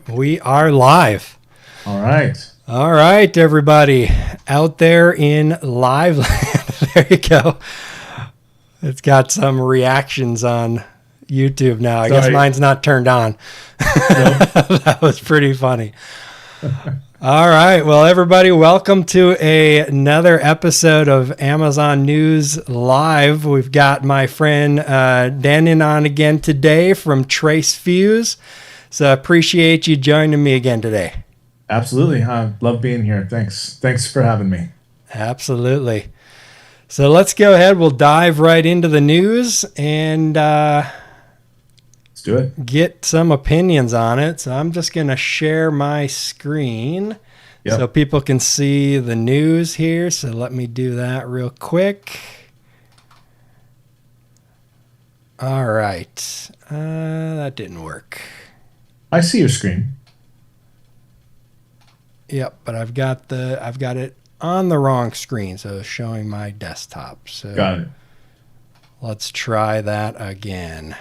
We are live. All right. All right, everybody out there in live land. There you go. It's got some reactions on YouTube now. I guess mine's not turned on. Nope. That was pretty funny. All right. Well, everybody, welcome to another episode of Amazon News Live. We've got my friend Dan on again today from Trace Fuse. So I appreciate you joining me again today. Absolutely. I love being here. Thanks for having me. Absolutely. So let's go ahead. We'll dive right into the news and Let's do it. Get some opinions on it. So I'm just going to share my screen so people can see the news here. So let me do that real quick. All right. That didn't work. I see your screen. Yep, but I've got it on the wrong screen, so it's showing my desktop. So got it. Let's try that again.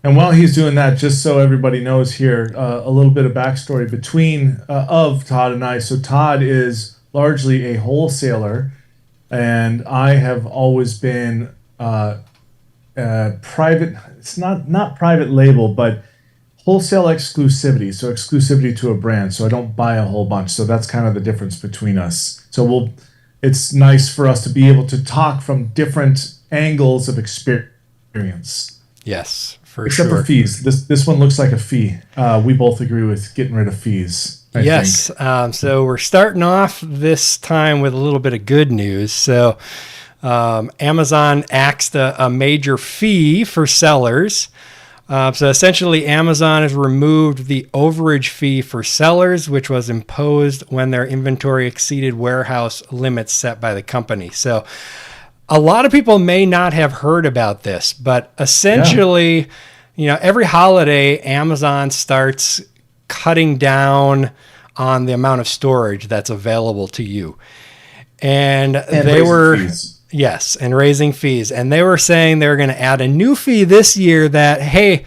And while he's doing that, just so everybody knows here, a little bit of backstory between of Todd and I. So Todd is largely a wholesaler, and I have always been private. It's not private label, but wholesale exclusivity. So exclusivity to a brand. So I don't buy a whole bunch. So that's kind of the difference between us. So it's nice for us to be able to talk from different angles of experience. Yes. Except for fees. This one looks like a fee. We both agree with getting rid of fees. I think. So we're starting off this time with a little bit of good news. So Amazon axed a major fee for sellers. So essentially, Amazon has removed the overage fee for sellers, which was imposed when their inventory exceeded warehouse limits set by the company. So a lot of people may not have heard about this, but essentially, every holiday, Amazon starts cutting down on the amount of storage that's available to you. And they were, fees. Yes, and raising fees. And they were saying they were going to add a new fee this year that, hey,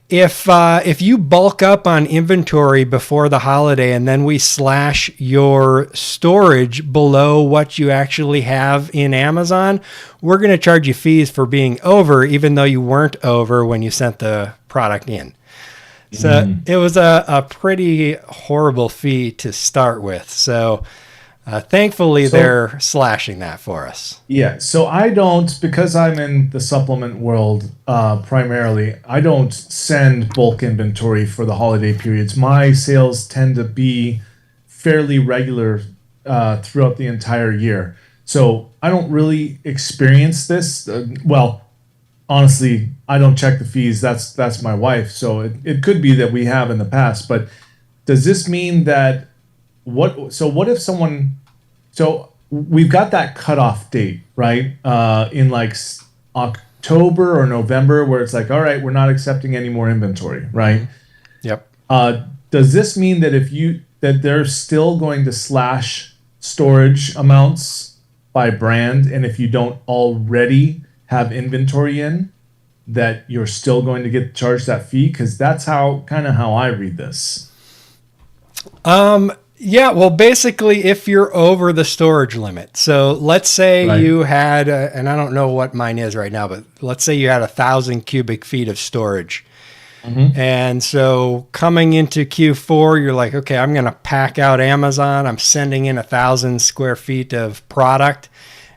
if you bulk up on inventory before the holiday and then we slash your storage below what you actually have in Amazon, we're going to charge you fees for being over, even though you weren't over when you sent the product in. So It was a pretty horrible fee to start with. So thankfully, they're slashing that for us. Yeah, so because I'm in the supplement world primarily, I don't send bulk inventory for the holiday periods. My sales tend to be fairly regular throughout the entire year. So I don't really experience this. Honestly, I don't check the fees. That's my wife. So it could be that we have in the past. But does this mean that what if someone, so we've got that cutoff date, right? In like October or November, where it's like, all right, we're not accepting any more inventory, right? Yep. Does this mean that they're still going to slash storage amounts by brand, and if you don't already have inventory in, that you're still going to get charged that fee? Because that's how I read this. Yeah, well, basically, if you're over the storage limit. So let's say you had, and I don't know what mine is right now, but let's say you had 1,000 cubic feet of storage. Mm-hmm. And so coming into Q4, you're like, okay, I'm going to pack out Amazon. I'm sending in 1,000 square feet of product.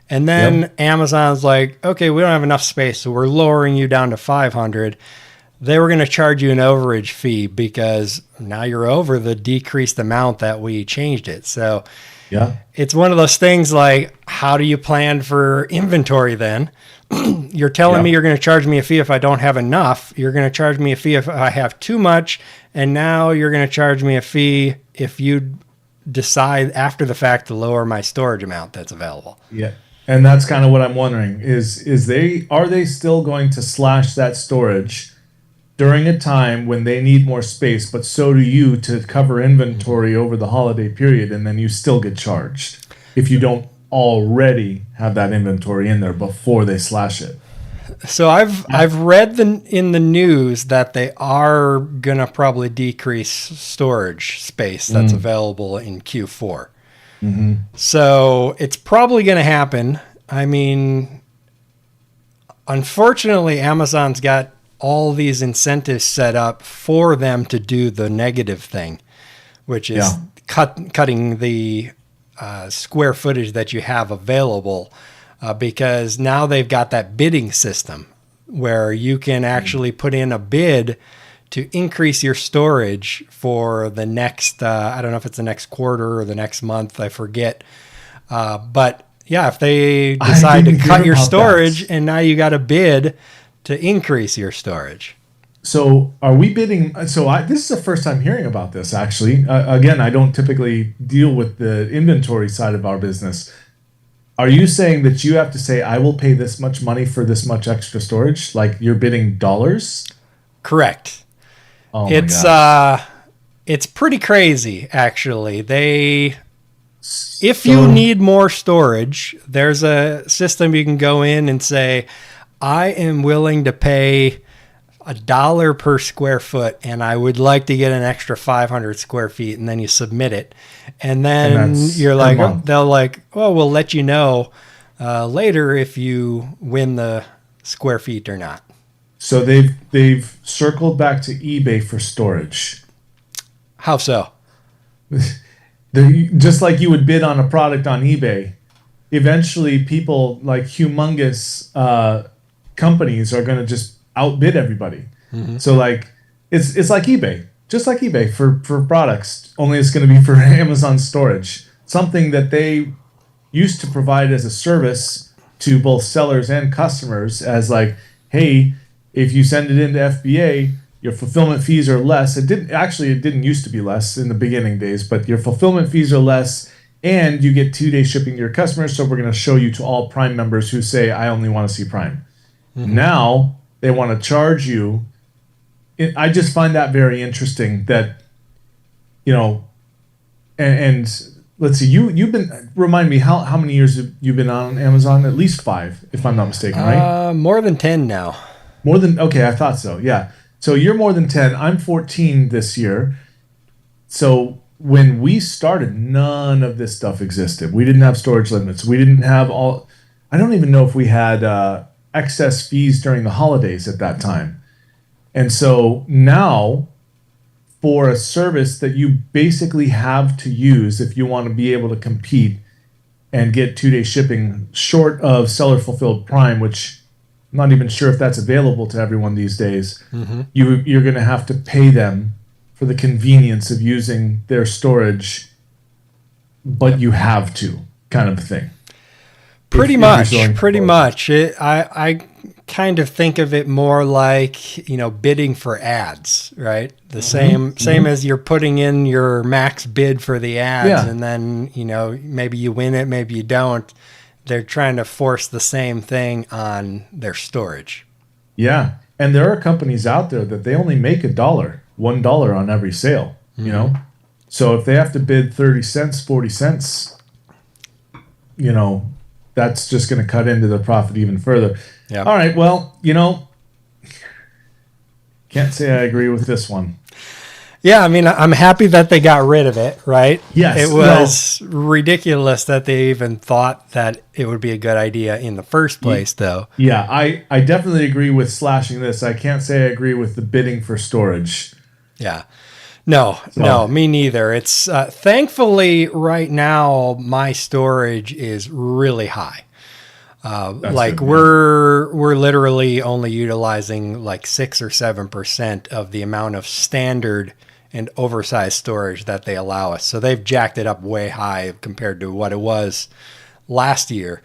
And then Amazon's like, okay, we don't have enough space, so we're lowering you down to 500. They were going to charge you an overage fee because now you're over the decreased amount that we changed it. So it's one of those things like, how do you plan for inventory then? You're telling me you're going to charge me a fee if I don't have enough. You're going to charge me a fee if I have too much. And now you're going to charge me a fee if you decide after the fact to lower my storage amount that's available. Yeah. And that's kind of what I'm wondering are they still going to slash that storage during a time when they need more space, but so do you to cover inventory over the holiday period, and then you still get charged if you don't already have that inventory in there before they slash it? So I've read in the news that they are gonna probably decrease storage space that's available in Q4. Mm-hmm. So it's probably gonna happen. I mean, unfortunately, Amazon's got all these incentives set up for them to do the negative thing, which is cutting the square footage that you have available, because now they've got that bidding system where you can actually put in a bid to increase your storage for the next, I don't know if it's the next quarter or the next month, I forget. But yeah, if they decide to cut your storage and now you got a bid to increase your storage. So are we bidding? So this is the first time hearing about this, actually. Again, I don't typically deal with the inventory side of our business. Are you saying that you have to say, I will pay this much money for this much extra storage? Like you're bidding dollars? Correct. Oh my gosh. It's pretty crazy, actually. If you need more storage, there's a system you can go in and say, I am willing to pay $1 per square foot, and I would like to get an extra 500 square feet, and then you submit it, and then you're like, they'll like, well, we'll let you know later if you win the square feet or not. So they've circled back to eBay for storage. How so? Just like you would bid on a product on eBay, eventually people like humongous companies are going to just outbid everybody. Mm-hmm. So like it's like eBay, just like eBay for products, only it's going to be for Amazon storage, something that they used to provide as a service to both sellers and customers as like, hey, if you send it into FBA, your fulfillment fees are less. It didn't used to be less in the beginning days, but your fulfillment fees are less and you get 2-day shipping to your customers. So we're going to show you to all Prime members who say, I only want to see Prime. Mm-hmm. Now they want to charge you. I just find that very interesting that, and let's see, you've been, remind me, how many years have you been on Amazon? At least 5, if I'm not mistaken, right? More than 10 now. Okay, I thought so, yeah. So you're more than 10. I'm 14 this year. So when we started, none of this stuff existed. We didn't have storage limits. We didn't have I don't even know if we had excess fees during the holidays at that time. And so now, for a service that you basically have to use if you want to be able to compete and get 2-day shipping short of seller fulfilled Prime, which I'm not even sure if that's available to everyone these days, mm-hmm. You're going to have to pay them for the convenience of using their storage, but you have to, kind of thing. Pretty much. I kind of think of it more like, bidding for ads, right? The same as you're putting in your max bid for the ads, and then, maybe you win it, maybe you don't. They're trying to force the same thing on their storage. Yeah. And there are companies out there that they only make $1 on every sale, So if they have to bid 30 cents, 40 cents, that's just going to cut into the profit even further. Yep. All right. Well, can't say I agree with this one. Yeah. I mean, I'm happy that they got rid of it, right? Yes. It was ridiculous that they even thought that it would be a good idea in the first place, though. Yeah. I definitely agree with slashing this. I can't say I agree with the bidding for storage. Yeah. No, me neither. It's thankfully right now my storage is really high. We're literally only utilizing like 6 or 7% of the amount of standard and oversized storage that they allow us. So they've jacked it up way high compared to what it was last year.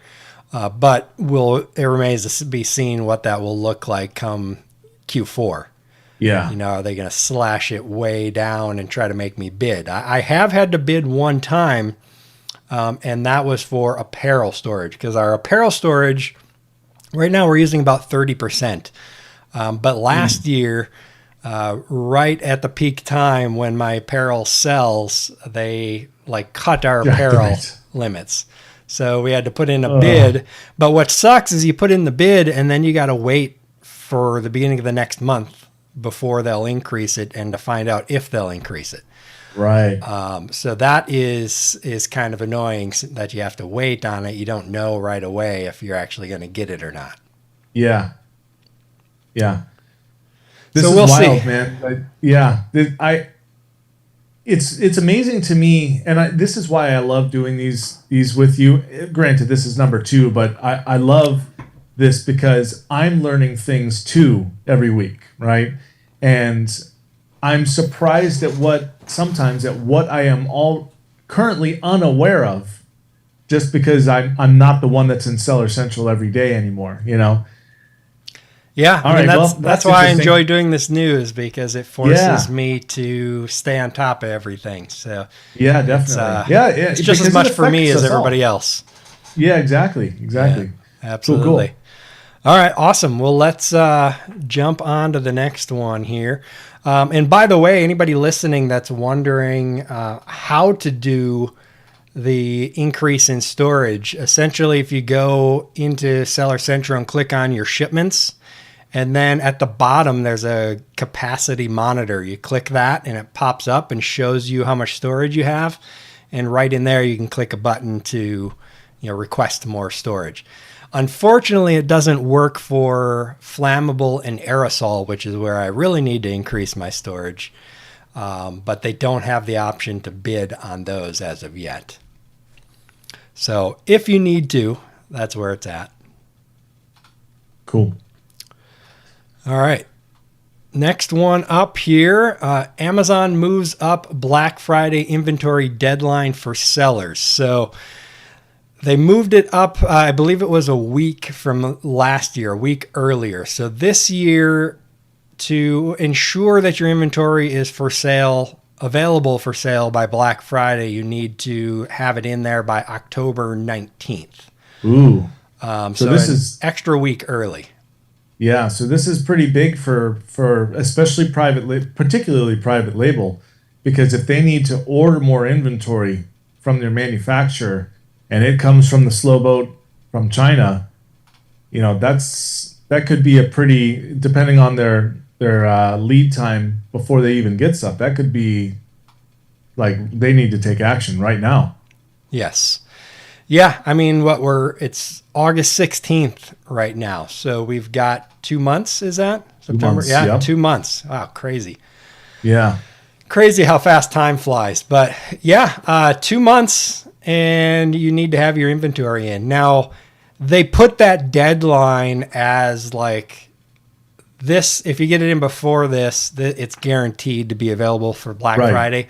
But it remains to be seen what that will look like come Q4. Yeah. Are they going to slash it way down and try to make me bid? I have had to bid one time, and that was for apparel storage, because our apparel storage, right now we're using about 30%. But last year, right at the peak time when my apparel sells, they cut our apparel limits. So we had to put in a Ugh. bid. But what sucks is you put in the bid and then you got to wait for the beginning of the next month before they'll increase it and to find out if they'll increase it. Right. So that is kind of annoying that you have to wait on it. You don't know right away if you're actually going to get it or not. Yeah. Yeah. This So is we'll wild, see. man. It's amazing to me, and this is why I love doing these with you. Granted, this is number 2, but I love this because I'm learning things too every week, right? And I'm surprised at what I am all currently unaware of, just because I'm not the one that's in Seller Central every day anymore, you know. Yeah, All right, well, that's why I enjoy doing this news, because it forces me to stay on top of everything. So yeah, definitely. it's just as much for me as everybody else. Yeah, exactly. Yeah, absolutely. Cool. All right, awesome. Well, let's jump on to the next one here. And by the way, anybody listening that's wondering how to do the increase in storage, essentially, if you go into Seller Central and click on your shipments, and then at the bottom, there's a capacity monitor. You click that and it pops up and shows you how much storage you have. And right in there, you can click a button to, request more storage. Unfortunately, it doesn't work for flammable and aerosol, which is where I really need to increase my storage. But they don't have the option to bid on those as of yet. So if you need to, that's where it's at. Cool. All right. Next one up here. Amazon moves up Black Friday inventory deadline for sellers. So they moved it up, I believe it was a week from last year, a week earlier. So this year, to ensure that your inventory is available for sale by Black Friday, you need to have it in there by October 19th. Ooh. So this is extra week early. Yeah, so this is pretty big for especially particularly private label, because if they need to order more inventory from their manufacturer and it comes from the slow boat from China, that could be a pretty, depending on their lead time before they even get stuff, that could be like they need to take action right now. Yes. Yeah, I mean, it's August 16th right now. So we've got 2 months, is that? September? 2 months, yeah, yep. 2 months. Wow, crazy. Yeah. Crazy how fast time flies. But yeah, 2 months and you need to have your inventory in. Now, they put that deadline as like this, if you get it in before this, it's guaranteed to be available for Black Friday.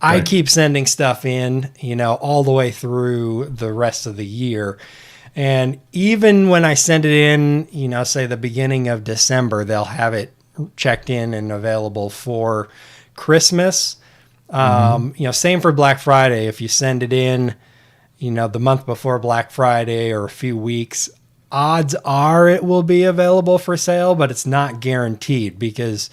I keep sending stuff in, all the way through the rest of the year. And even when I send it in, say the beginning of December, they'll have it checked in and available for Christmas. Same for Black Friday. If you send it in, the month before Black Friday or a few weeks, odds are it will be available for sale, but it's not guaranteed, because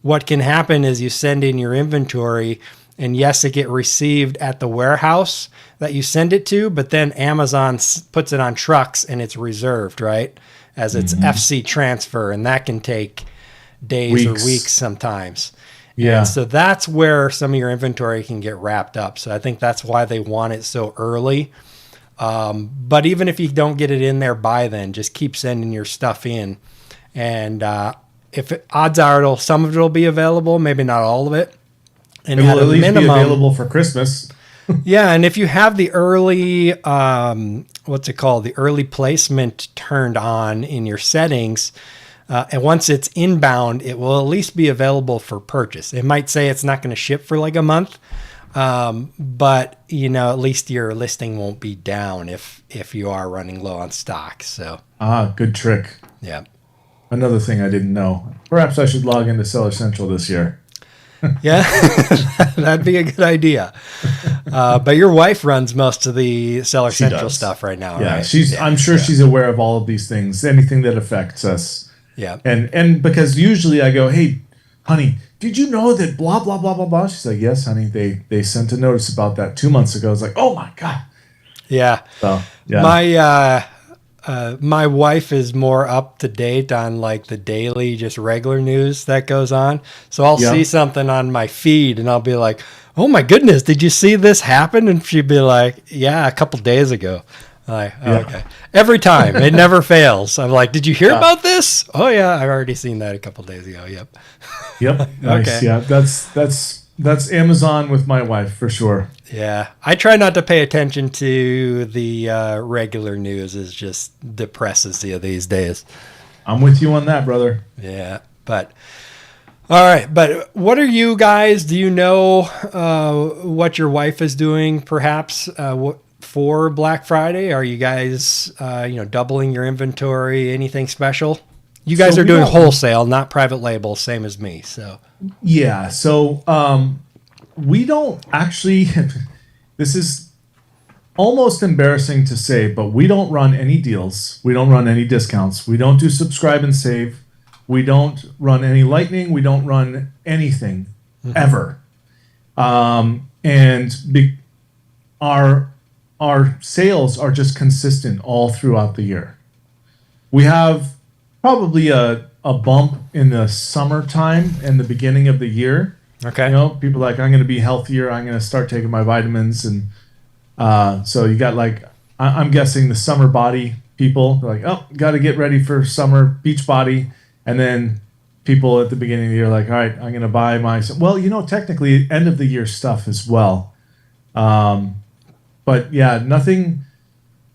what can happen is you send in your inventory and yes, it get received at the warehouse that you send it to, but then Amazon puts it on trucks and it's reserved, right? As its FC transfer, and that can take days or weeks sometimes. Yeah. And so that's where some of your inventory can get wrapped up. So I think that's why they want it so early. But even if you don't get it in there by then, just keep sending your stuff in. And odds are some of it will be available, maybe not all of it. And it will at least be available for Christmas. Yeah, and if you have the early, the early placement turned on in your settings, and once it's inbound, it will at least be available for purchase. It might say it's not going to ship for like a month, but at least your listing won't be down if you are running low on stock. So good trick. Yeah. Another thing I didn't know. Perhaps I should log into Seller Central this year. Yeah, that'd be a good idea. But your wife runs most of the Seller Central stuff right now, yeah, right? I'm sure she's aware of all of these things, anything that affects us. Yeah. And because usually I go, hey, honey, did you know that blah, blah, blah, blah, blah? She's like, yes, honey, they sent a notice about that 2 months ago. I was like, oh, my God. Yeah. So, yeah. My wife is more up to date on like the daily, just regular news that goes on. So I'll see something on my feed and I'll be like, "Oh my goodness, did you see this happen?" And she'd be like, "Yeah, a couple days ago." I'm like, oh, okay. Every time, it never fails. I'm like, "Did you hear about this?" "Oh yeah, I've already seen that a couple days ago." Yep. Yep. Nice. Okay. Yeah. That's Amazon with my wife for sure. Yeah, I try not to pay attention to the regular news. It just depresses you these days. I'm with you on that, brother. Yeah, but all right. But what are you guys? Do you know what your wife is doing? Perhaps for Black Friday? Are you guys doubling your inventory? Anything special? You guys are doing wholesale, not private label, same as me. So yeah. So we don't actually. This is almost embarrassing to say, but we don't run any deals. We don't run any discounts. We don't do subscribe and save. We don't run any lightning. We don't run anything ever. Our sales are just consistent all throughout the year. We have probably a bump in the summertime and the beginning of the year. okay. People are like, I'm going to be healthier. I'm going to start taking my vitamins. And so you got like, I'm guessing the summer body people are like, oh, got to get ready for summer beach body. And then people at the beginning of the year are like, all right, I'm going to buy my, well, technically end of the year stuff as well. But yeah, nothing,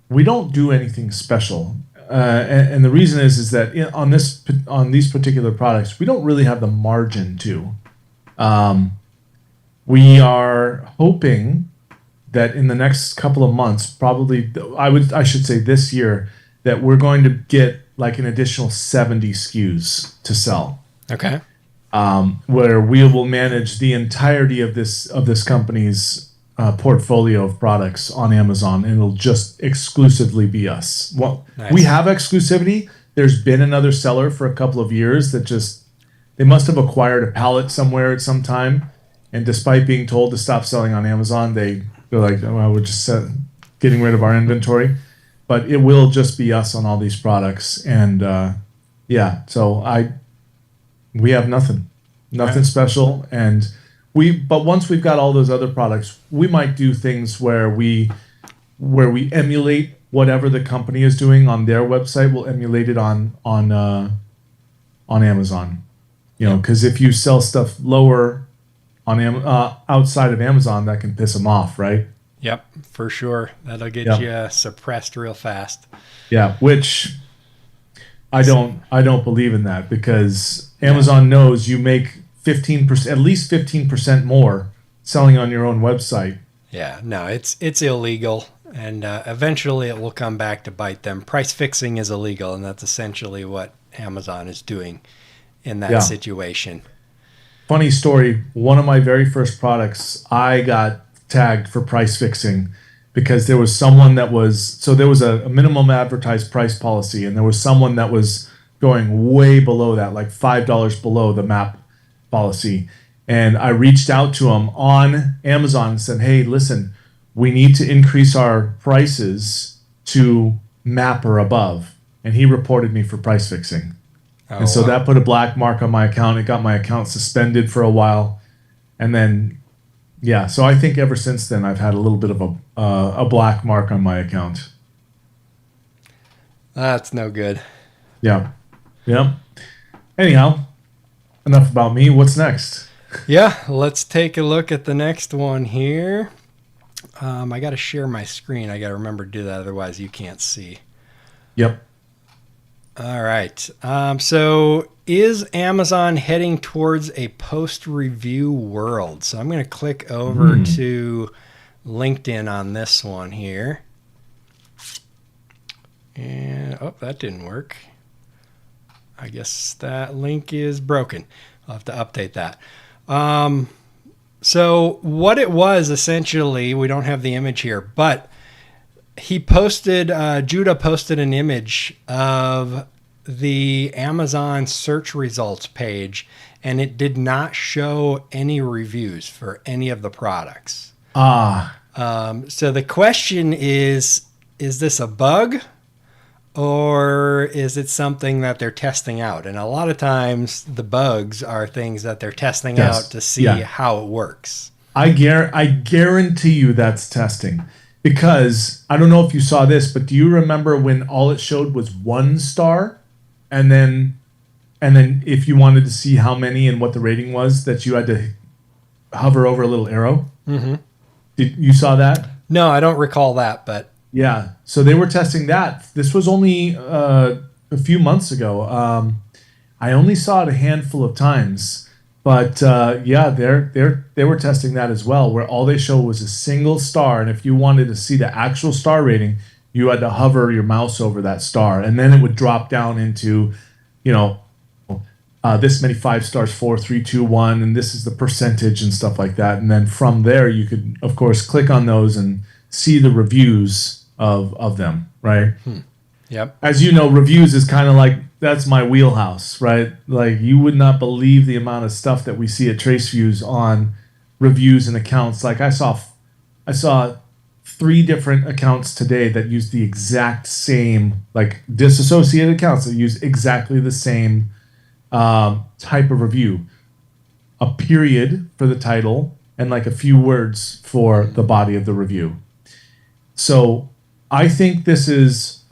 we don't do anything special. And the reason is that on these particular products, we don't really have the margin to. We are hoping that in the next couple of months, probably I should say this year, that we're going to get like an additional 70 SKUs to sell. Okay. Where we will manage the entirety of this company's portfolio of products on Amazon, and it'll just exclusively be us. Well, nice. We have exclusivity. There's been another seller for a couple of years that they must have acquired a pallet somewhere at some time, and despite being told to stop selling on Amazon, they're like, oh, well, we're just getting rid of our inventory. But it will just be us on all these products, and so we have nothing special, and but once we've got all those other products, we might do things where we emulate whatever the company is doing on their website. We'll emulate it on Amazon. Because if you sell stuff lower on outside of Amazon, that can piss them off, right? Yep, for sure. That'll get you suppressed real fast. Yeah, which I don't believe in that, because Amazon knows you make 15%, at least 15% more selling on your own website. Yeah, no, it's illegal, and eventually it will come back to bite them. Price fixing is illegal, and that's essentially what Amazon is doing in that situation. Funny story, one of my very first products, I got tagged for price fixing because there was someone there was a minimum advertised price policy, and there was someone that was going way below that, like $5 below the MAP policy. And I reached out to him on Amazon and said, hey, listen, we need to increase our prices to MAP or above. And he reported me for price fixing. Oh, and so that put a black mark on my account. It got my account suspended for a while. And then, so I think ever since then, I've had a little bit of a black mark on my account. That's no good. Yeah. Anyhow, enough about me. What's next? Yeah, let's take a look at the next one here. I got to share my screen. I got to remember to do that, otherwise you can't see. Yep. All right. So is Amazon heading towards a post-review world? So I'm going to click over to LinkedIn on this one here. And, that didn't work. I guess that link is broken. I'll have to update that. So what it was, essentially, we don't have the image here, but Judah posted an image of the Amazon search results page, and it did not show any reviews for any of the products. So the question is this a bug or is it something that they're testing out? And a lot of times the bugs are things that they're testing out to see how it works. I guarantee you that's testing. Because I don't know if you saw this, but do you remember when all it showed was 1 star? And then if you wanted to see how many and what the rating was, that you had to hover over a little arrow? Mm-hmm. Did you saw that? No, I don't recall that, but yeah. So they were testing that. This was only a few months ago. I only saw it a handful of times, but they were testing that as well, where all they showed was a single star, and if you wanted to see the actual star rating, you had to hover your mouse over that star, and then it would drop down into, this many 5 stars, 4, 3, 2, 1, and this is the percentage and stuff like that. And then from there, you could, of course, click on those and see the reviews of them, right? Yep. As you know, reviews is kind of like, that's my wheelhouse, right? Like, you would not believe the amount of stuff that we see at TraceViews on reviews and accounts. Like, I saw 3 different accounts today that use the exact same, like disassociated accounts that use exactly the same type of review. A period for the title and like a few words for the body of the review. So I think this is,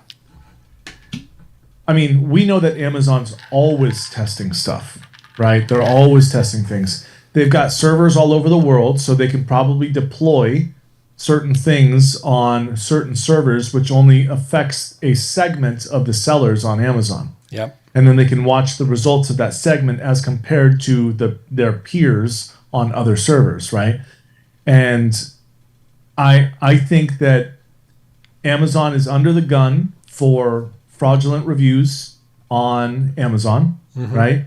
we know that Amazon's always testing stuff, right? They're always testing things. They've got servers all over the world, so they can probably deploy certain things on certain servers, which only affects a segment of the sellers on Amazon. Yep. And then they can watch the results of that segment as compared to their peers on other servers, right? And I think that Amazon is under the gun for fraudulent reviews on Amazon, right?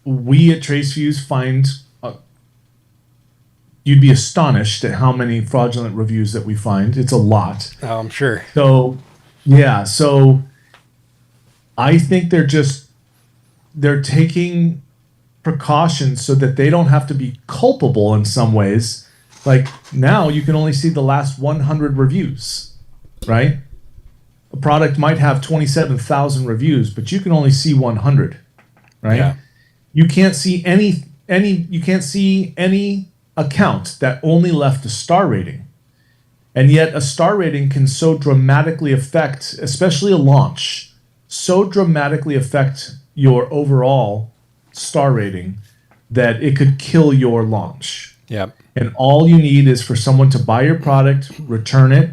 We at TraceViews find you'd be astonished at how many fraudulent reviews that we find. It's a lot. Oh, I'm sure. So, yeah. So I think they're taking precautions so that they don't have to be culpable in some ways. Like, now you can only see the last 100 reviews, right? A product might have 27,000 reviews, but you can only see 100, right? Yeah. You can't see any account that only left a star rating. And yet a star rating can so dramatically affect, especially a launch, so dramatically affect your overall star rating that it could kill your launch. Yep. And all you need is for someone to buy your product, return it,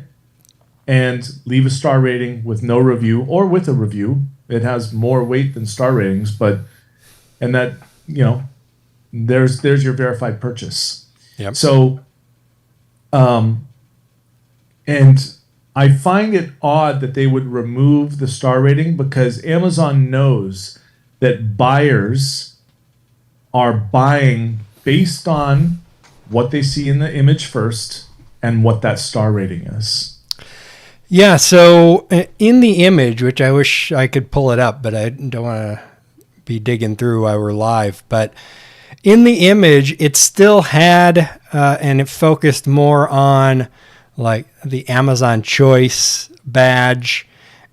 and leave a star rating with no review or with a review. It has more weight than star ratings, and that, there's your verified purchase. Yep. So, and I find it odd that they would remove the star rating, because Amazon knows that buyers are buying based on what they see in the image first and what that star rating is. Yeah, so in the image, which I wish I could pull it up, but I don't want to be digging through while we're live, but in the image, it still had, and it focused more on like the Amazon Choice badge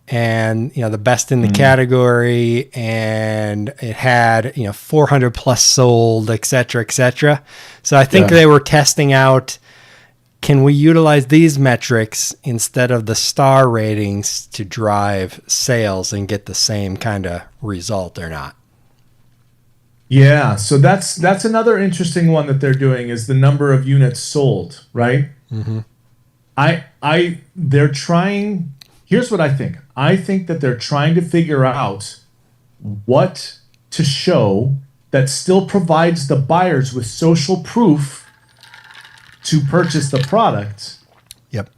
and, the best in the category, and it had, 400 plus sold, et cetera, et cetera. So I think they were testing out, can we utilize these metrics instead of the star ratings to drive sales and get the same kind of result or not? Yeah, so that's another interesting one that they're doing, is the number of units sold, right? Mm-hmm. They're trying. Here's what I think. I think that they're trying to figure out what to show that still provides the buyers with social proof to purchase the product. Yep.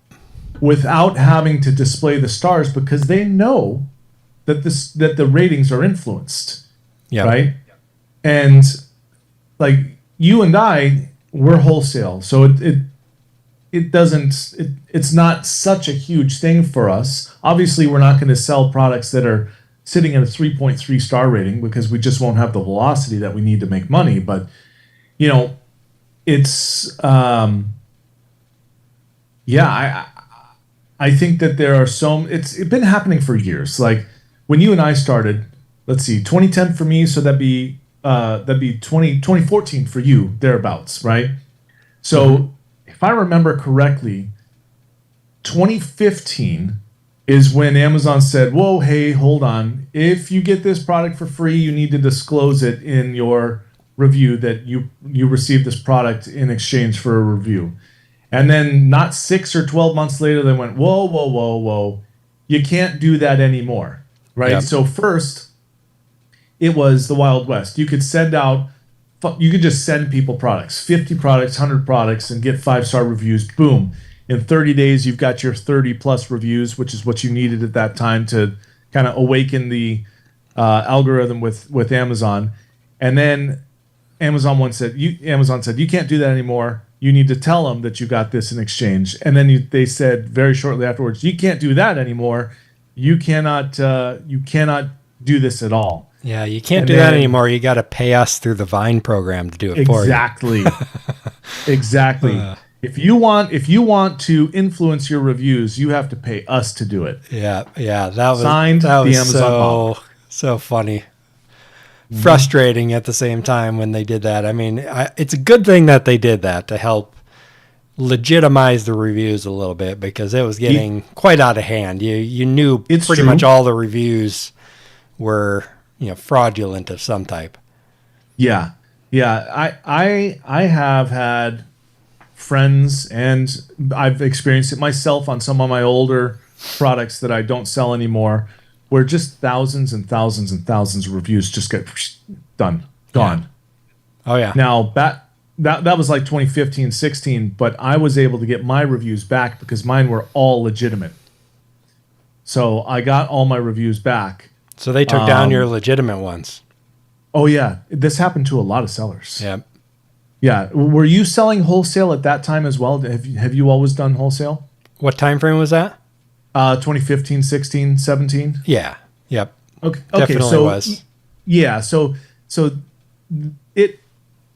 Without having to display the stars, because they know that the ratings are influenced. Yep. Right? And like you and I, we're wholesale, so it's not such a huge thing for us. Obviously, we're not going to sell products that are sitting at a 3.3 star rating, because we just won't have the velocity that we need to make money. But it's Yeah, I think that there are it's been happening for years. Like when you and I started, let's see, 2010 for me, so that'd be 2014 for you, thereabouts, right? Hmm. So if I remember correctly, 2015 is when Amazon said, "Whoa, hey, hold on. If you get this product for free, you need to disclose it in your review that you received this product in exchange for a review." And then not 6 or 12 months later, they went, "Whoa, whoa, whoa, whoa. You can't do that anymore." Right? Yep. So first, it was the Wild West. You could just send people products, 50 products, 100 products, and get 5-star reviews. Boom. In 30 days, you've got your 30 plus reviews, which is what you needed at that time to kind of awaken the algorithm with Amazon. And then Amazon said, you can't do that anymore. You need to tell them that you got this in exchange. And then they said very shortly afterwards, you can't do that anymore. You cannot do this at all. Yeah, you can't And do that then anymore. You got to pay us through the Vine program to do it for you. exactly, exactly. If you want to influence your reviews, you have to pay us to do it. Yeah, yeah, that was Signed, that the was Amazon model. so funny, frustrating at the same time when they did that. I mean, it's a good thing that they did that to help legitimize the reviews a little bit because it was getting quite out of hand. You knew It's pretty true. much all the reviews were fraudulent of some type. Yeah, yeah. I have had friends, and I've experienced it myself on some of my older products that I don't sell anymore, where just thousands and thousands and thousands of reviews just get done, Yeah. gone. Oh yeah. Now that was like 2015, 16, but I was able to get my reviews back because mine were all legitimate. So I got all my reviews back. So they took down your legitimate ones. Oh yeah, this happened to a lot of sellers. Yeah. Yeah, were you selling wholesale at that time as well? Have you always done wholesale? What time frame was that? 2015, 16, 17. Yeah. Yep. Okay, Definitely so was. yeah, so it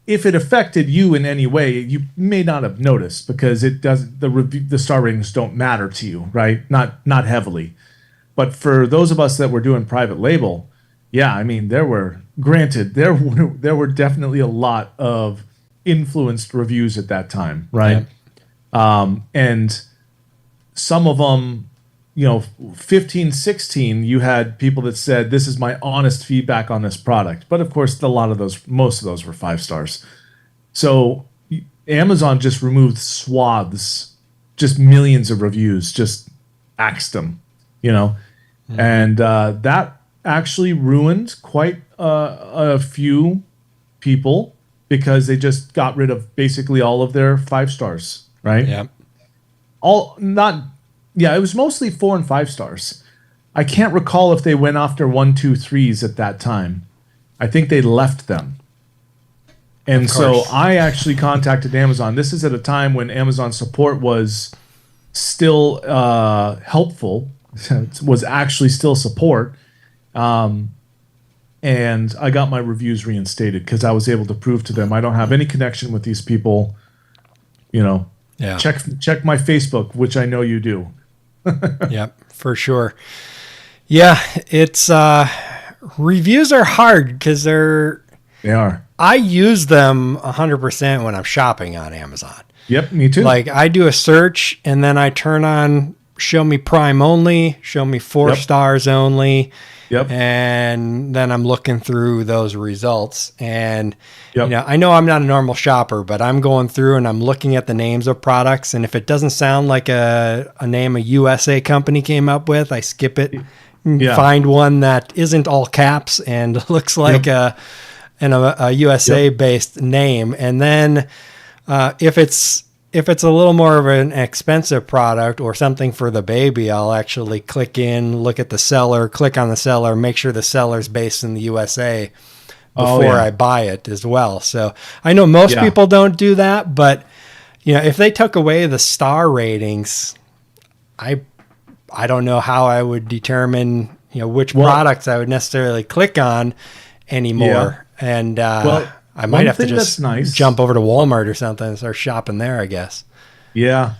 if it affected you in any way, you may not have noticed because it doesn't the star ratings don't matter to you, right? Not heavily. But for those of us that were doing private label, yeah, I mean, there were definitely a lot of influenced reviews at that time, right? Yep. And some of them, 15, 16, you had people that said, this is my honest feedback on this product. But of course, most of those were 5 stars. So Amazon just removed swaths, just millions of reviews, just axed them, you know? And that actually ruined quite a few people because they just got rid of basically all of their 5 stars, right? Yep. All not, yeah, it was mostly 4 and 5 stars. I can't recall if they went after 1, 2, 3s at that time. I think they left them. And so I actually contacted Amazon. This is at a time when Amazon support was still helpful, was actually still support. And I got my reviews reinstated because I was able to prove to them I don't have any connection with these people. Yeah. Check my Facebook, which I know you do. Yep, for sure. Yeah, it's reviews are hard because They are. I use them 100% when I'm shopping on Amazon. Yep, me too. Like I do a search and then I turn on show me Prime only, show me 4 stars only. Yep. And then I'm looking through those results. And, I know I'm not a normal shopper, but I'm going through and I'm looking at the names of products. And if it doesn't sound like a name a USA company came up with, I skip it and find one that isn't all caps and looks like a USA based name. And then if it's a little more of an expensive product or something for the baby, I'll actually click in, look at the seller, click on the seller, make sure the seller's based in the USA before I buy it as well. So I know most people don't do that, but if they took away the star ratings, I don't know how I would determine, which products I would necessarily click on anymore. Yeah. And I might have to just jump over to Walmart or something and start shopping there, I guess. Yeah.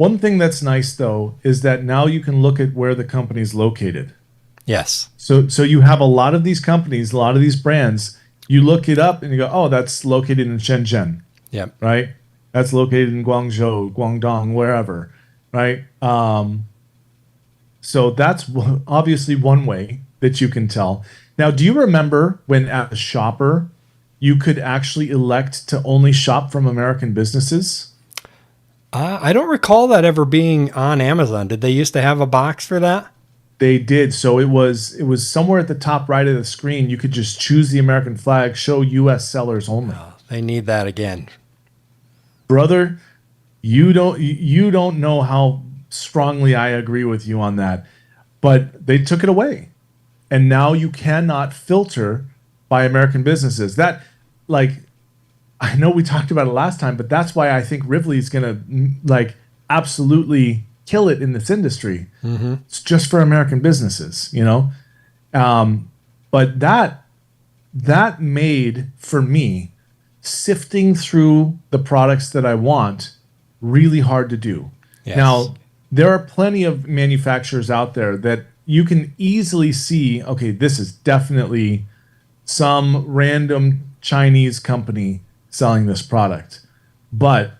One thing that's nice though is that now you can look at where the company's located. Yes. So you have a lot of these companies, a lot of these brands. You look it up and you go, oh, that's located in Shenzhen, Yep. right? That's located in Guangzhou, Guangdong, wherever, right? So that's obviously one way that you can tell. Now, do you remember when as a shopper, you could actually elect to only shop from American businesses? I don't recall that ever being on Amazon. Did they used to have a box for that? They did. So it was somewhere at the top right of the screen. You could just choose the American flag, show U.S. sellers only. Oh, they need that again. Brother, you don't know how strongly I agree with you on that. But they took it away. And now you cannot filter by American businesses. That, like, I know we talked about it last time, but that's why I think Rivley's gonna like absolutely kill it in this industry. Mm-hmm. It's just for American businesses, you know. But that made for me sifting through the products that I want really hard to do. Yes. Now, there are plenty of manufacturers out there that you can easily see, okay, this is definitely some random Chinese company selling this product. But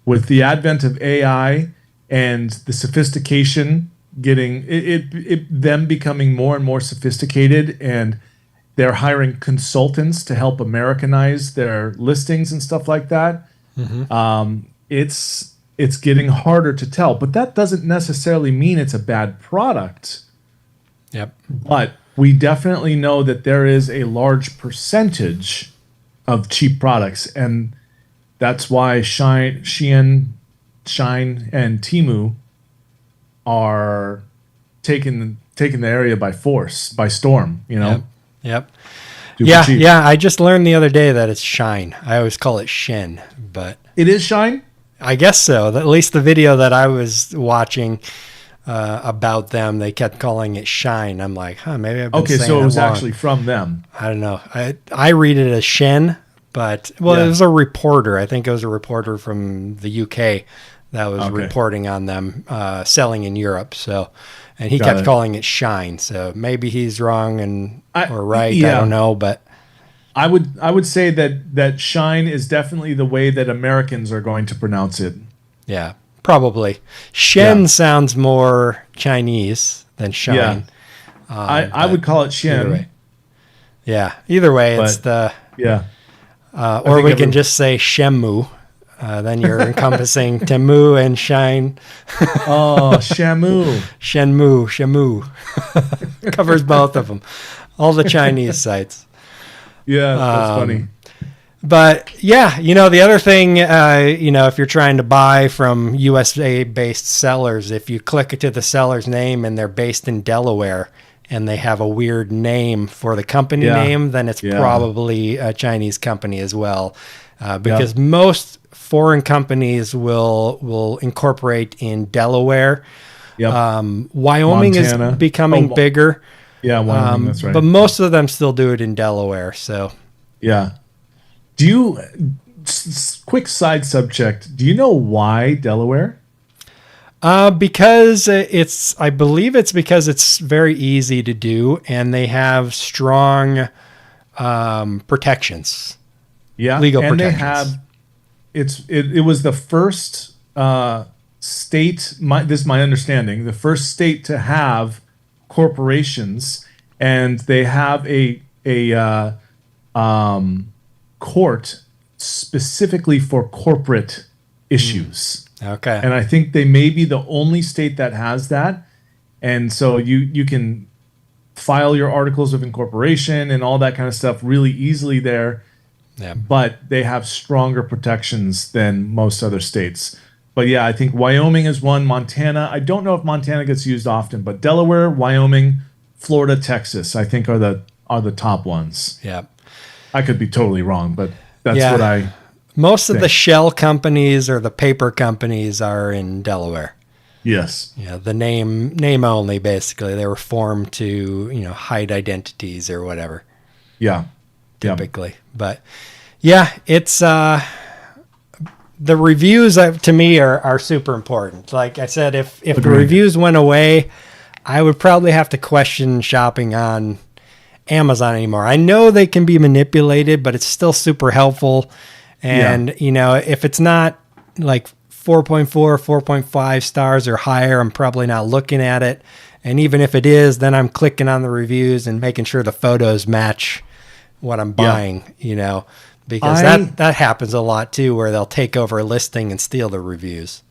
with the advent of AI and the sophistication getting them becoming more and more sophisticated, and they're hiring consultants to help Americanize their listings and stuff like that. Mm-hmm. It's getting harder to tell, but that doesn't necessarily mean it's a bad product. Yep. But we definitely know that there is a large percentage of cheap products, and that's why Shein, and Temu are taking the area by force, by storm. You know. Yep. Super cheap. Yeah. I just learned the other day that it's Shine. I always call it Shin, but It is Shine. I guess so. At least the video that I was watching about them, they kept calling it Shine. I'm like, maybe I've been saying so it was wrong. actually from them. I don't know. I read it as Shin, but it was a reporter. I think it was a reporter from the UK that was reporting on them selling in Europe. So, and he kept calling it Shine. So maybe he's wrong or right. I don't know, but I would say that Shine is definitely the way that Americans are going to pronounce it. Yeah, probably. Shen sounds more Chinese than Shine. Yeah. I would call it Shin. Either way. Yeah, either way, it's the... Yeah. Or we can just say Shemu. Then you're encompassing Temu and Shine. Oh, Shamu. Shemu. Covers both of them. All the Chinese sites. Yeah, that's funny. But yeah, the other thing, if you're trying to buy from USA-based sellers, if you click to the seller's name and they're based in Delaware and they have a weird name for the company name, then it's probably a Chinese company as well. Because most foreign companies will incorporate in Delaware. Yep. Wyoming Montana. Is becoming bigger. Yeah, Wyoming, that's right. But most of them still do it in Delaware. So, yeah. Do you? Quick side subject. Do you know why Delaware? Because I believe it's because it's very easy to do, and they have strong protections. Yeah, legal and protections. They have. It was the first state. This is my understanding. The first state to have corporations, and they have a court specifically for corporate issues. Okay. And I think they may be the only state that has that. And so you can file your articles of incorporation and all that kind of stuff really easily there. Yeah. But they have stronger protections than most other states. But yeah, I think Wyoming is one. Montana, I don't know if Montana gets used often, but Delaware, Wyoming, Florida, Texas, I think are the top ones. Yeah. I could be totally wrong, but that's what I Most think. of the shell companies or the paper companies are in Delaware. Yes. Yeah, the name only, basically. They were formed to, hide identities or whatever. Yeah. Typically. But yeah, it's the reviews to me are super important. Like I said, if the Agreed. reviews went away, I would probably have to question shopping on Amazon anymore. I know they can be manipulated, but it's still super helpful. And, if it's not like 4.4, 4.5 stars or higher, I'm probably not looking at it. And even if it is, then I'm clicking on the reviews and making sure the photos match what I'm buying, because that happens a lot too, where they'll take over a listing and steal the reviews.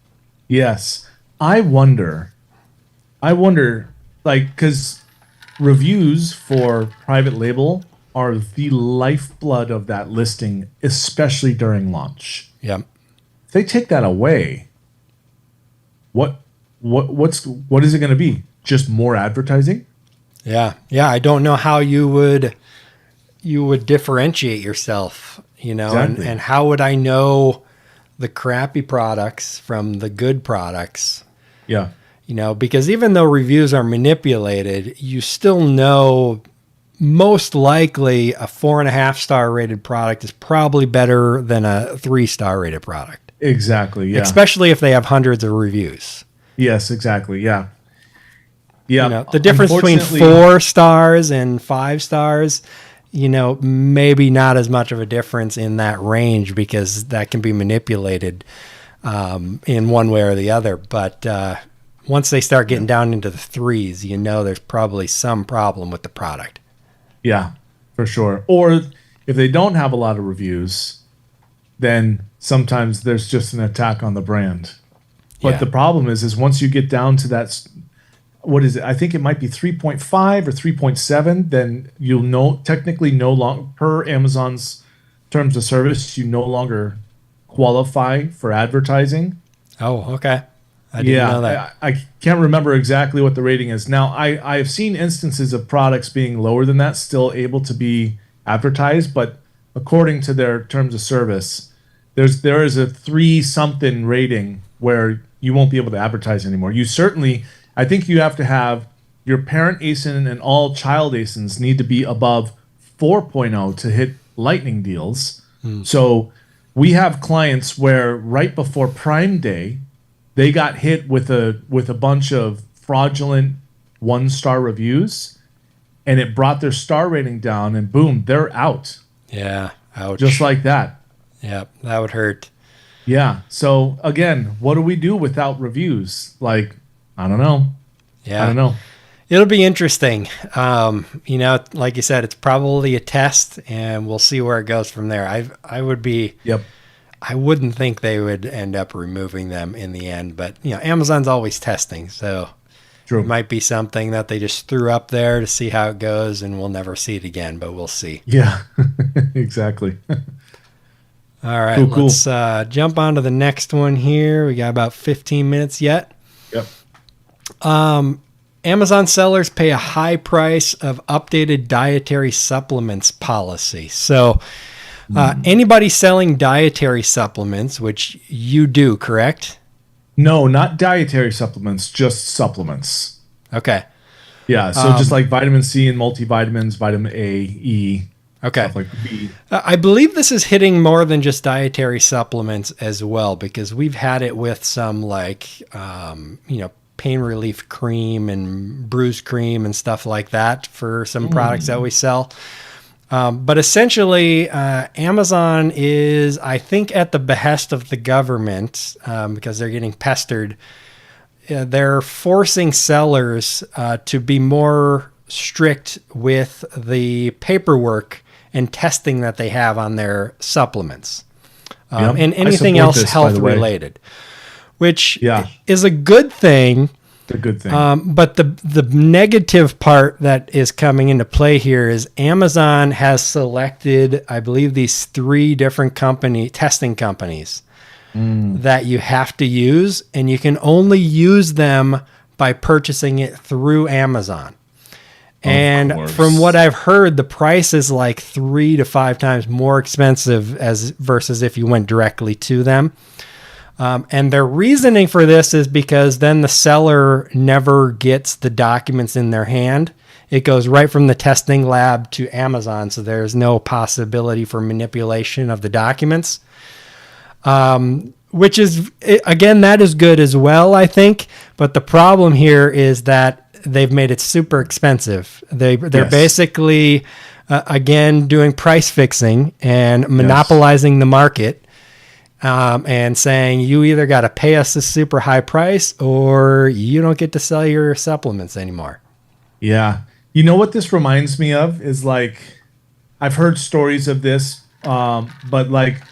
Yes. I wonder, like, because reviews for private label are the lifeblood of that listing, especially during launch. Yep. If they take that away, what is it going to be? Just more advertising? Yeah. I don't know how you would differentiate yourself, Exactly. and how would I know the crappy products from the good products? Yeah. Because even though reviews are manipulated, you still know most likely a 4.5 star rated product is probably better than a 3-star rated product. Exactly. Yeah. Especially if they have hundreds of reviews. Yes, exactly. Yeah. Yeah. The difference between 4 stars and 5 stars, maybe not as much of a difference in that range, because that can be manipulated in one way or the other. But once they start getting down into the 3s, there's probably some problem with the product. Yeah, for sure. Or if they don't have a lot of reviews, then sometimes there's just an attack on the brand. But the problem is once you get down to that, what is it? I think it might be 3.5 or 3.7. Then you'll technically no longer, per Amazon's terms of service, you no longer qualify for advertising. Oh, okay. I didn't know that. I can't remember exactly what the rating is. Now, I've seen instances of products being lower than that, still able to be advertised, but according to their terms of service, there is a 3-something rating where you won't be able to advertise anymore. I think you have to have your parent ASIN and all child ASINs need to be above 4.0 to hit lightning deals. So we have clients where right before Prime Day, they got hit with a bunch of fraudulent 1-star reviews, and it brought their star rating down, and boom, they're out. Yeah, ouch. Just like that. Yeah, that would hurt. Yeah. So again, what do we do without reviews? Like, I don't know. Yeah. I don't know. It'll be interesting. Like you said, it's probably a test, and we'll see where it goes from there. I would be. Yep. I wouldn't think they would end up removing them in the end, but Amazon's always testing, so True. It might be something that they just threw up there to see how it goes, and we'll never see it again, but we'll see. Yeah. Exactly. All right, cool. Let's jump on to the next one here. We got about 15 minutes yet. Yep. Amazon sellers pay a high price of updated dietary supplements policy. So anybody selling dietary supplements, which you do, correct? No, not dietary supplements, just supplements. Okay. Yeah, so just like vitamin C and multivitamins, vitamin A, E, okay, stuff like B. I believe this is hitting more than just dietary supplements as well, because we've had it with some like, pain relief cream and bruise cream and stuff like that for some products that we sell. But essentially, Amazon is, I think, at the behest of the government, because they're getting pestered. They're forcing sellers to be more strict with the paperwork and testing that they have on their supplements, and anything else health related, which is a good thing. The good thing. But the negative part that is coming into play here is Amazon has selected, I believe, these 3 different testing companies that you have to use, and you can only use them by purchasing it through Amazon. And from what I've heard, the price is like 3 to 5 times more expensive versus if you went directly to them. And their reasoning for this is because then the seller never gets the documents in their hand. It goes right from the testing lab to Amazon, so there's no possibility for manipulation of the documents. which is, again, that is good as well, I think. But the problem here is that they've made it super expensive. They're basically, again, doing price fixing and monopolizing the market. And saying you either got to pay us a super high price or you don't get to sell your supplements anymore. Yeah. You know what this reminds me of is like, I've heard stories of this, but like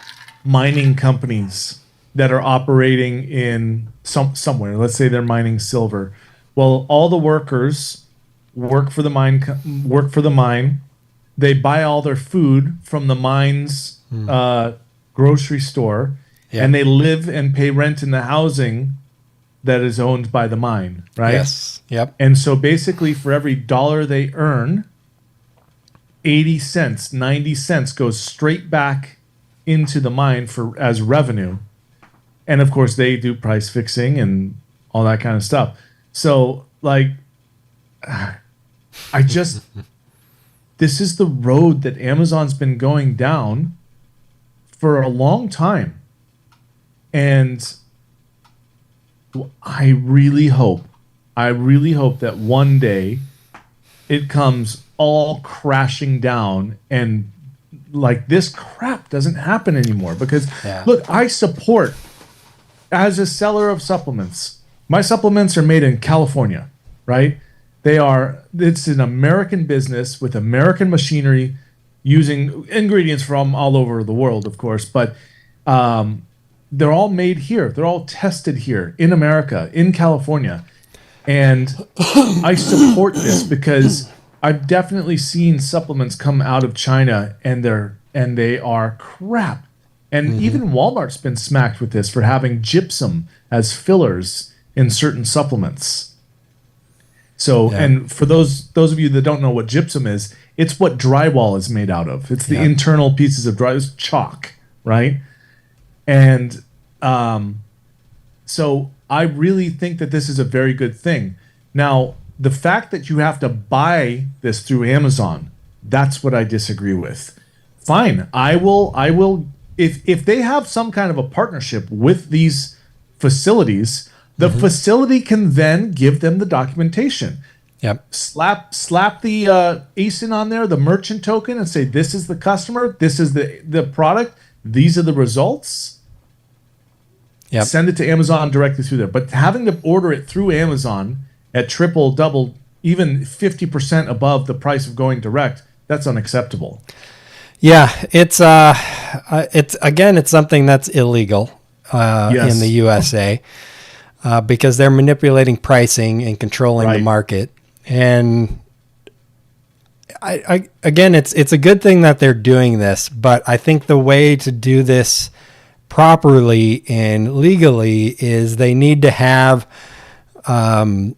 mining companies that are operating in somewhere. Let's say they're mining silver. Well, all the workers work for the mine. They buy all their food from the mine's grocery store. Yep. And they live and pay rent in the housing that is owned by the mine, right? Yes. Yep. And so basically for every dollar they earn, 80 cents, 90 cents goes straight back into the mine as revenue. And of course they do price fixing and all that kind of stuff. So like, this is the road that Amazon's been going down for a long time. And I really hope that one day it comes all crashing down and like this crap doesn't happen anymore. Because look, I support, as a seller of supplements, my supplements are made in California, right? It's an American business with American machinery using ingredients from all over the world, of course, but they're all made here. They're all tested here in America, in California. And I support this because I've definitely seen supplements come out of China and they are crap. And even Walmart's been smacked with this for having gypsum as fillers in certain supplements. So, and for those of you that don't know what gypsum is, it's what drywall is made out of. It's the internal pieces of drywall. It's chalk, right? And so I really think that this is a very good thing. Now, the fact that you have to buy this through Amazon, that's what I disagree with. Fine, I will if they have some kind of a partnership with these facilities, the facility can then give them the documentation. Yep. Slap the ASIN on there, the merchant token, and say this is the customer, this is the product, these are the results. Yep. Send it to Amazon directly through there. But having to order it through Amazon at triple, double, even 50% above the price of going direct, that's unacceptable. Yeah, it's something that's illegal in the USA because they're manipulating pricing and controlling the market. And again, it's a good thing that they're doing this, but I think the way to do this properly and legally is they need to have a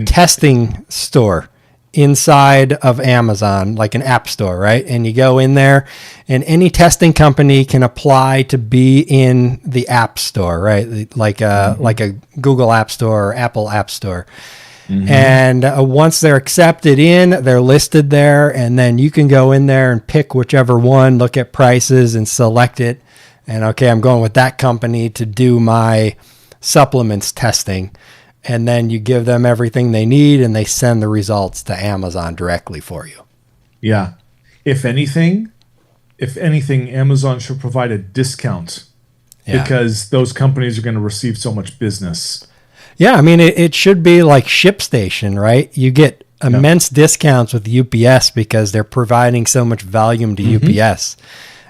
testing store inside of Amazon, like an app store, right? And you go in there and any testing company can apply to be in the app store, right? Like a Google App Store or Apple App Store. And once they're accepted in, they're listed there, and then you can go in there and pick whichever one, look at prices and select it. And okay, I'm going with that company to do my supplements testing. And then you give them everything they need and they send the results to Amazon directly for you. Yeah. If anything, Amazon should provide a discount because those companies are going to receive so much business. Yeah, I mean, it should be like ShipStation, right? You get immense discounts with UPS because they're providing so much volume to UPS.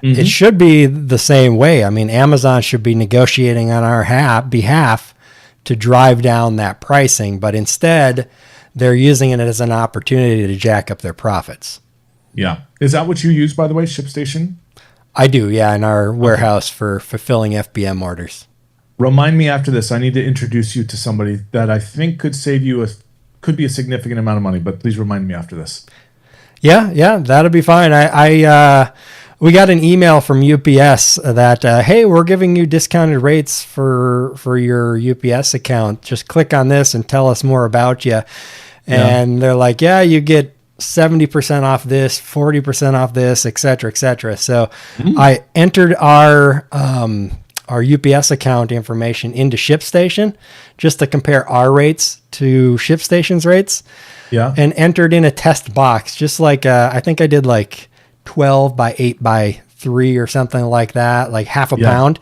It should be the same way. I mean, Amazon should be negotiating on our behalf to drive down that pricing, but instead they're using it as an opportunity to jack up their profits. Yeah. Is that what you use, by the way, ShipStation? I do, yeah, in our warehouse for fulfilling FBM orders. Remind me after this. I need to introduce you to somebody that I think could save you could be a significant amount of money, but please remind me after this. Yeah, that'll be fine. We got an email from UPS that, hey, we're giving you discounted rates for your UPS account. Just click on this and tell us more about you. And they're like, yeah, you get 70% off this, 40% off this, et cetera, et cetera. So I entered our UPS account information into ShipStation just to compare our rates to ShipStation's rates. Yeah. And entered in a test box, just like, I think I did like 12 by 8 by 3 or something like that, like half a pound.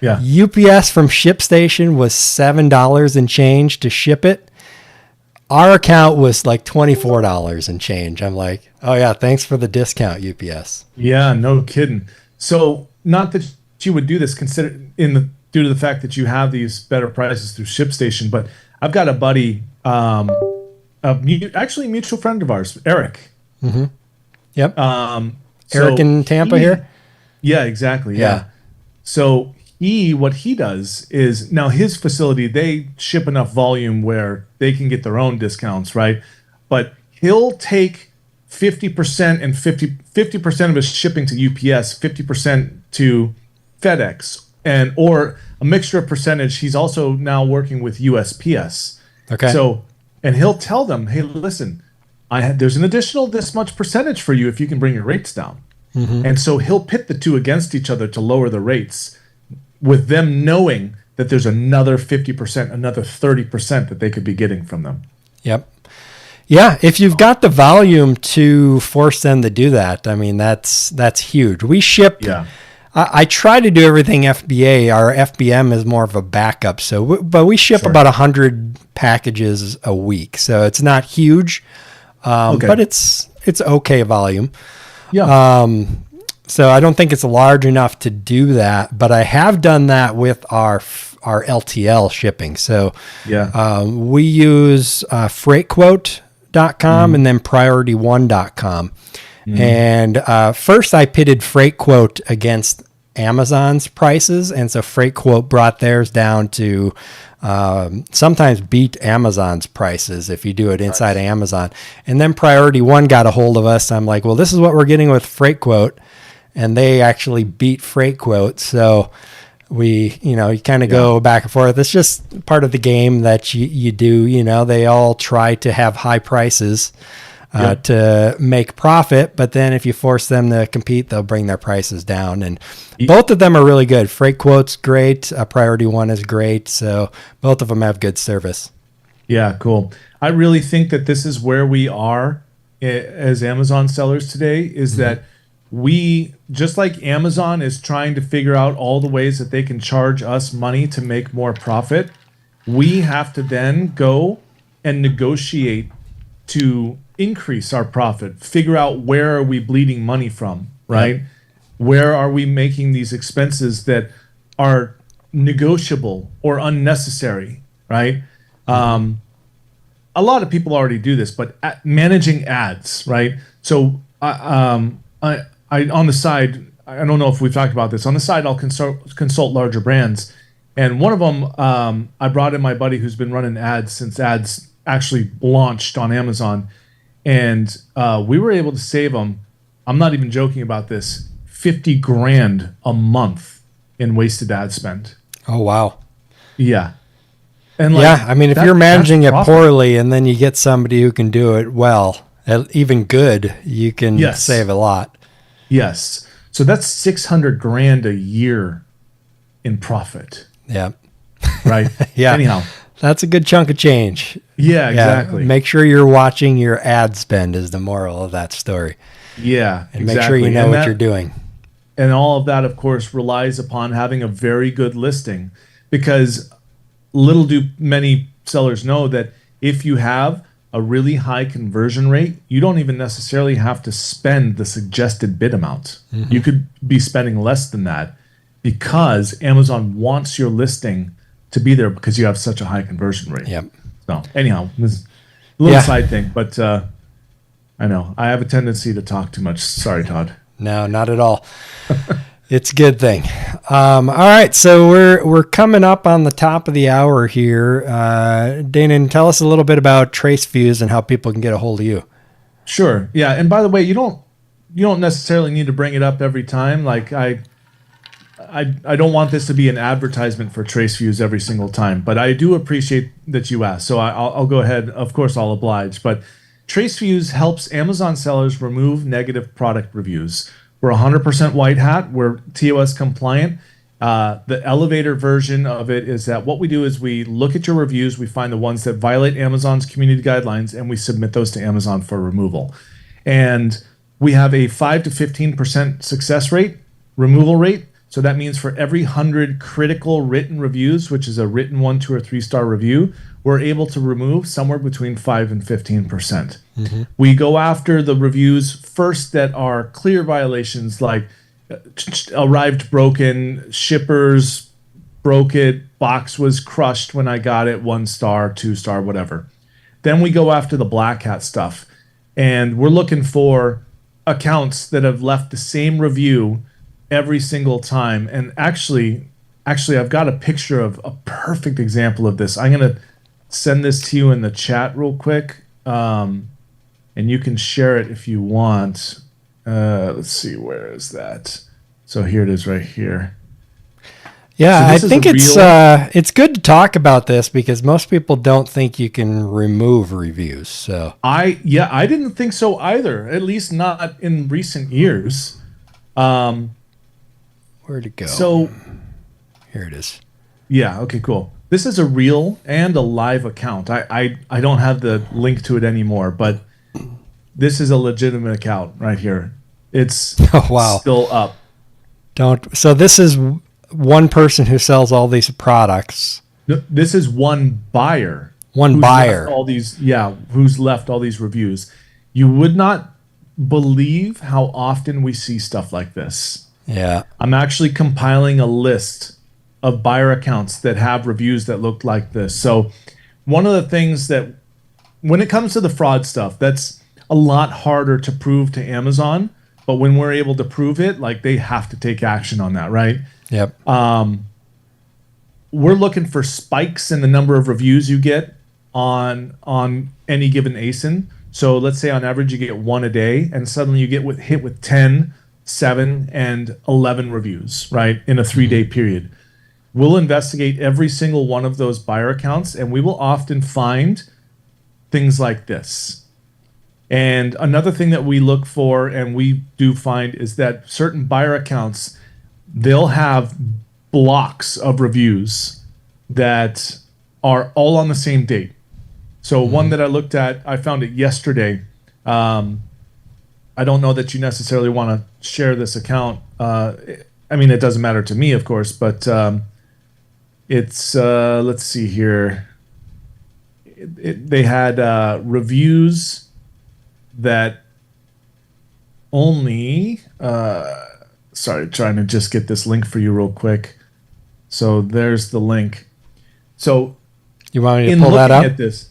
Yeah. UPS from ShipStation was $7 and change to ship it. Our account was like $24 and change. I'm like, oh yeah, thanks for the discount, UPS. Yeah, no kidding. So not that you would do this due to the fact that you have these better prices through ShipStation, but I've got a buddy, actually a mutual friend of ours, Eric. Mm-hmm. Yep. Eric in Tampa here? Yeah, exactly. Yeah. So what he does is, now his facility, they ship enough volume where they can get their own discounts, right? But he'll take 50% and 50% of his shipping to UPS, 50% to FedEx, or a mixture of percentage. He's also now working with USPS. Okay. So, and he'll tell them, hey, listen, there's an additional this much percentage for you if you can bring your rates down. Mm-hmm. And so he'll pit the two against each other to lower the rates, with them knowing that there's another 50%, another 30% that they could be getting from them. Yep. Yeah, if you've got the volume to force them to do that, I mean, that's huge. We ship. Yeah. I try to do everything FBA. Our FBM is more of a backup. But we ship about 100 packages a week, so it's not huge, but it's okay volume. Yeah. So I don't think it's large enough to do that, but I have done that with our LTL shipping. So we use FreightQuote.com and then PriorityOne.com. And first I pitted FreightQuote against Amazon's prices, and so FreightQuote brought theirs down to sometimes beat Amazon's prices if you do it inside Amazon. And then Priority One got a hold of us. I'm like, well, this is what we're getting with FreightQuote, and they actually beat FreightQuote. So we, you kind of go back and forth. It's just part of the game that you do. They all try to have high prices to make profit, but then if you force them to compete, they'll bring their prices down. And both of them are really good. FreightQuote's great. Priority One is great. So both of them have good service. Yeah, cool. I really think that this is where we are as Amazon sellers today, is that we, just like Amazon is trying to figure out all the ways that they can charge us money to make more profit, we have to then go and negotiate to increase our profit, figure out where are we bleeding money from, right? Yep. Where are we making these expenses that are negotiable or unnecessary, right? A lot of people already do this, but managing ads, right? So I on the side, I don't know if we've talked about this. On the side, I'll consult larger brands, and one of them, I brought in my buddy who's been running ads since ads actually launched on Amazon, and we were able to save them. I'm not even joking about this. $50,000 a month in wasted ad spend. Oh wow! Yeah, and I mean, if you're managing it poorly, and then you get somebody who can do it well, even good, you can save a lot. Yes. So that's $600,000 a year in profit. Yeah. Right. Yeah. Anyhow, that's a good chunk of change. Yeah, exactly. Make sure you're watching your ad spend is the moral of that story. Yeah, and make sure you know what you're doing. And all of that, of course, relies upon having a very good listing, because little do many sellers know that if you have a really high conversion rate, you don't even necessarily have to spend the suggested bid amount. Mm-hmm. You could be spending less than that, because Amazon wants your listing to be there because you have such a high conversion rate. Yep. So anyhow, this is a little side thing, but I know I have a tendency to talk too much. Sorry, Todd. No, not at all. It's a good thing. All right, so we're coming up on the top of the hour here. Dana, tell us a little bit about TraceFuse and how people can get a hold of you. Sure. Yeah, and by the way, you don't necessarily need to bring it up every time. Like I don't want this to be an advertisement for TraceFuse every single time, but I do appreciate that you asked. So I'll go ahead. Of course, I'll oblige. But Trace Views helps Amazon sellers remove negative product reviews. We're 100% white hat. We're TOS compliant. The elevator version of it is that what we do is we look at your reviews, we find the ones that violate Amazon's community guidelines, and we submit those to Amazon for removal. And we have a 5 to 15% success rate, removal rate. So that means for every 100 critical written reviews, which is a written 1, 2, or 3-star review, we're able to remove somewhere between 5 and 15%. We go after the reviews first that are clear violations, like arrived broken, shippers broke it, box was crushed when I got it, 1 star, 2 star, whatever. Then we go after the black hat stuff, and we're looking for accounts that have left the same review every single time. And actually I've got a picture of a perfect example of this. I'm going to send this to you in the chat real quick, and you can share it if you want. Let's see, where is that? So here it is right here. Yeah, I think it's good to talk about this because most people don't think you can remove reviews. So I didn't think so either, at least not in recent years. Where'd it go? So here it is. Yeah, okay, cool. This is a real and a live account. I don't have the link to it anymore, but this is a legitimate account right here. It's still up. So this is one person who sells all these products. This is one buyer. Who's left all these reviews. You would not believe how often we see stuff like this. Yeah. I'm actually compiling a list of buyer accounts that have reviews that look like this. So one of the things that, when it comes to the fraud stuff, that's a lot harder to prove to Amazon. But when we're able to prove it, like, they have to take action on that, right? Yep. We're looking for spikes in the number of reviews you get on any given ASIN. So let's say on average you get 1 a day, and suddenly you get hit with 10, 7, and 11 reviews, right, in a 3-day period. We'll investigate every single one of those buyer accounts, and we will often find things like this. And another thing that we look for, and we do find, is that certain buyer accounts, they'll have blocks of reviews that are all on the same date. So one that I looked at, I found it yesterday. I don't know that you necessarily want to share this account. I mean, it doesn't matter to me, of course, but it's, let's see here. They had reviews that only, sorry, trying to just get this link for you real quick. So there's the link. So you want me to pull that up? At this,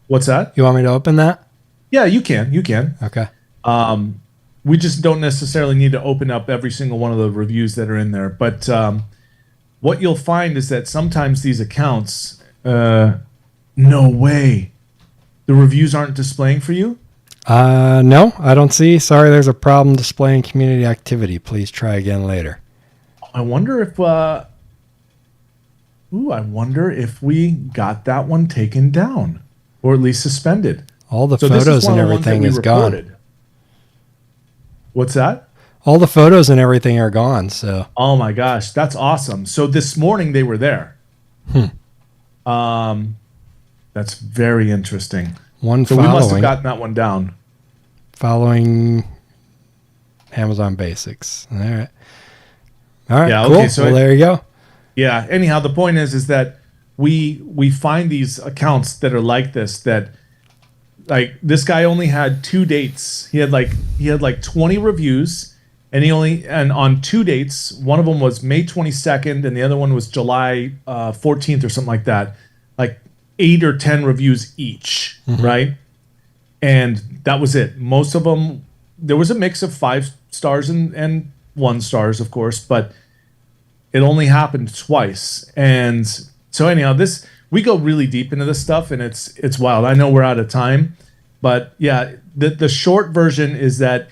what's that? You want me to open that? Yeah, you can. Okay. We just don't necessarily need to open up every single one of the reviews that are in there. But what you'll find is that sometimes these accounts, no way, the reviews aren't displaying for you. No, I don't see. Sorry, there's a problem displaying community activity. Please try again later. I wonder if we got that one taken down, or at least suspended. All the photos and everything is gone. What's that? All the photos and everything are gone. So. Oh my gosh, that's awesome. So this morning they were there. That's very interesting. We must have gotten that one down. Following Amazon Basics. All right. Yeah, cool. Okay, so well, there you go. Yeah. Anyhow, the point is that we find these accounts that are like this, that, like, this guy only had 2 dates. He had like 20 reviews, and on 2 dates, one of them was May 22nd and the other one was July 14th or something like that. Like 8 or 10 reviews each, right? And that was it. Most of them, there was a mix of 5 stars and 1 stars, of course, but it only happened twice. And so anyhow, we go really deep into this stuff, and it's wild. I know we're out of time, but yeah, the short version is that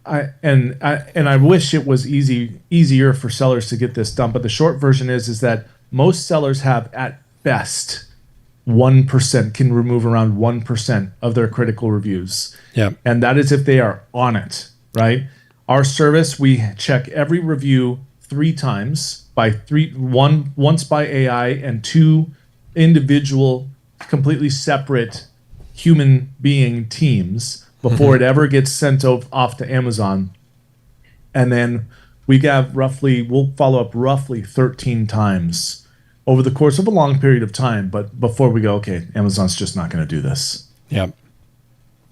I wish it was easier for sellers to get this done, but the short version is that most sellers have, at best, 1% can remove around 1% of their critical reviews. Yeah. And that is if they are on it, right? Our service, we check every review 3 times once by AI and 2 individual, completely separate human being teams before it ever gets sent off to Amazon. And then we'll follow up roughly 13 times over the course of a long period of time. But before we go, okay, Amazon's just not going to do this. Yep.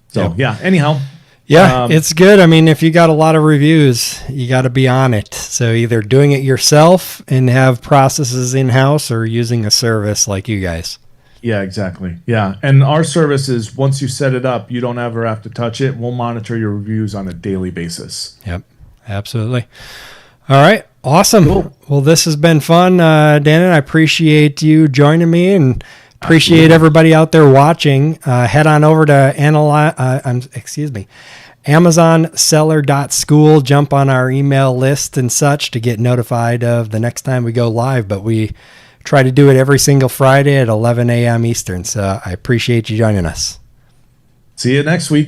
So yeah, anyhow. Yeah, it's good. I mean, if you got a lot of reviews, you got to be on it. So either doing it yourself and have processes in-house or using a service like you guys. Yeah, exactly. Yeah. And our service is once you set it up, you don't ever have to touch it. We'll monitor your reviews on a daily basis. Yep, absolutely. All right. Awesome. Cool. Well, this has been fun. Dan, I appreciate you joining me and appreciate everybody out there watching. Head on over to AmazonSeller.school. Jump on our email list and such to get notified of the next time we go live. But we try to do it every single Friday at 11 a.m. Eastern. So I appreciate you joining us. See you next week.